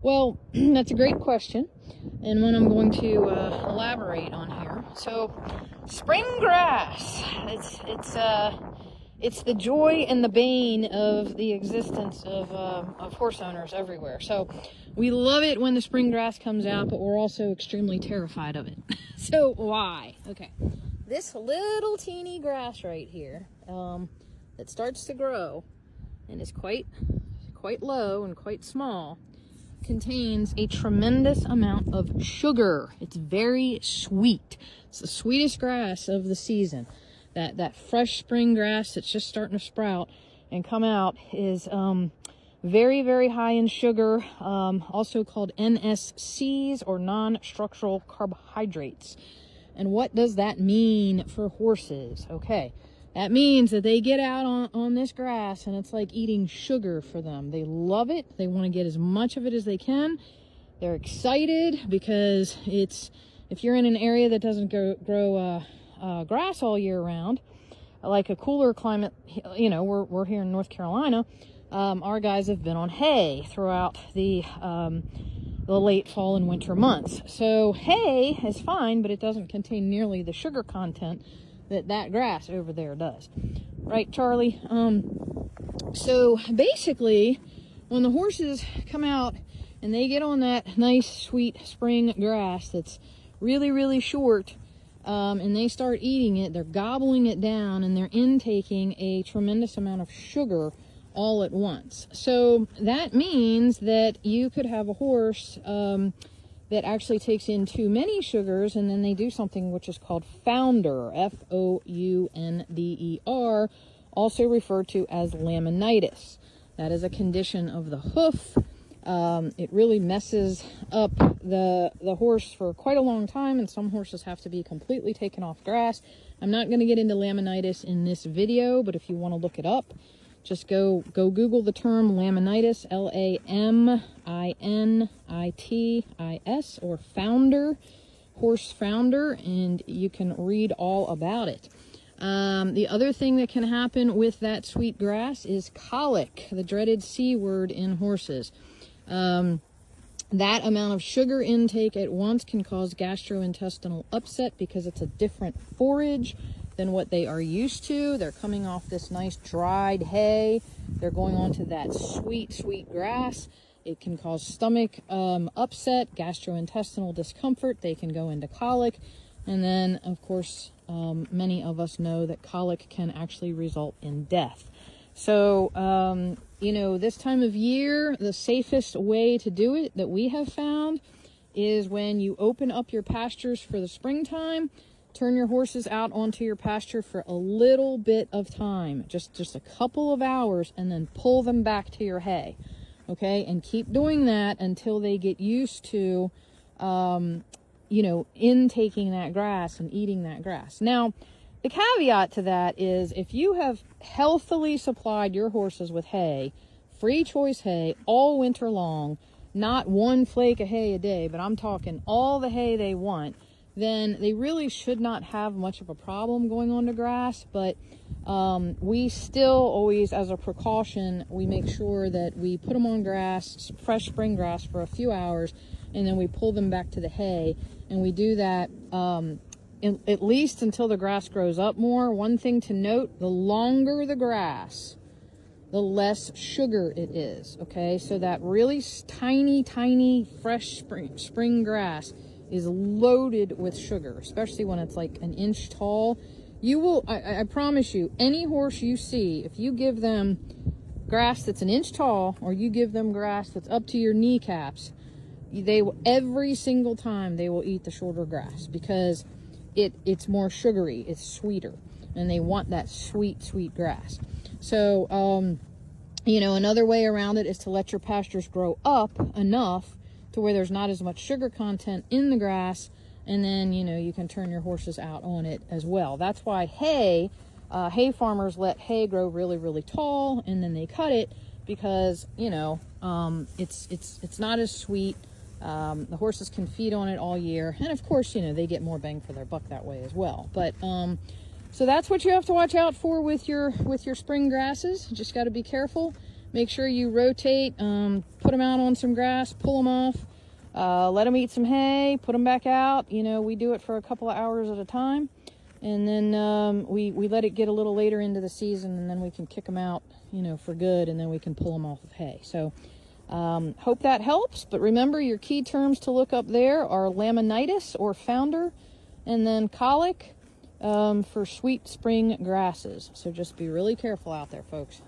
Well, that's a great question, and one I'm going to elaborate on here. So, spring grass, it's the joy and the bane of the existence of horse owners everywhere. So, we love it when the spring grass comes out, but we're also extremely terrified of it. So, why? Okay, this little teeny grass right here that starts to grow and is quite low and quite small, contains a tremendous amount of sugar. It's very sweet. It's the sweetest grass of the season. That fresh spring grass that's just starting to sprout and come out is very, very high in sugar, also called NSCs, or non-structural carbohydrates. And what does that mean for horses? Okay, that means that they get out on this grass and it's like eating sugar for them. They love it. They want to get as much of it as they can. They're excited because if you're in an area that doesn't grow grass all year round, like a cooler climate, you know, we're here in North Carolina, our guys have been on hay throughout the late fall and winter months. So hay is fine, but it doesn't contain nearly the sugar content that grass over there does. Right, Charlie? So basically, when the horses come out and they get on that nice, sweet spring grass that's really, really short, and they start eating it, they're gobbling it down and they're intaking a tremendous amount of sugar all at once. So that means that you could have a horse that actually takes in too many sugars, and then they do something which is called founder, F-O-U-N-D-E-R, also referred to as laminitis. That is a condition of the hoof. It really messes up the horse for quite a long time, and some horses have to be completely taken off grass. I'm not going to get into laminitis in this video, but if you want to look it up, just go Google the term laminitis, L-A-M-I-N-I-T-I-S, or founder, horse founder, and you can read all about it. The other thing that can happen with that sweet grass is colic, the dreaded C word in horses. That amount of sugar intake at once can cause gastrointestinal upset because it's a different forage than what they are used to. They're coming off this nice dried hay. They're going on to that sweet, sweet grass. It can cause stomach upset, gastrointestinal discomfort. They can go into colic. And then, of course, many of us know that colic can actually result in death. So, you know, this time of year, the safest way to do it that we have found is when you open up your pastures for the springtime. Turn your horses out onto your pasture for a little bit of time, just a couple of hours, and then pull them back to your hay, okay? And keep doing that until they get used to, you know, intaking that grass and eating that grass. Now, the caveat to that is if you have healthily supplied your horses with hay, free choice hay, all winter long, not one flake of hay a day, but I'm talking all the hay they want, then they really should not have much of a problem going on to grass. But we still always, as a precaution, we make sure that we put them on grass, fresh spring grass, for a few hours, and then we pull them back to the hay. And we do that at least until the grass grows up more. One thing to note, the longer the grass, the less sugar it is, okay? So that really tiny, tiny, fresh spring grass is loaded with sugar, especially when it's like an inch tall. You will, I promise you, any horse you see, if you give them grass that's an inch tall, or you give them grass that's up to your kneecaps, they will, every single time they will eat the shorter grass because it's more sugary, it's sweeter, and they want that sweet, sweet grass. So, you know, another way around it is to let your pastures grow up enough to where there's not as much sugar content in the grass, and then, you know, you can turn your horses out on it as well. That's why hay farmers let hay grow really, really tall, and then they cut it because, you know, it's not as sweet. The horses can feed on it all year, and of course, you know, they get more bang for their buck that way as well. But so that's what you have to watch out for with your spring grasses. You just got to be careful. make sure you rotate, put them out on some grass, pull them off, let them eat some hay, put them back out. You know, we do it for a couple of hours at a time, and then we let it get a little later into the season, and then we can kick them out, you know, for good, and then we can pull them off of hay. So hope that helps. But remember, your key terms to look up there are Laminitis or founder, and then Colic for sweet spring grasses. So just be really careful out there, folks.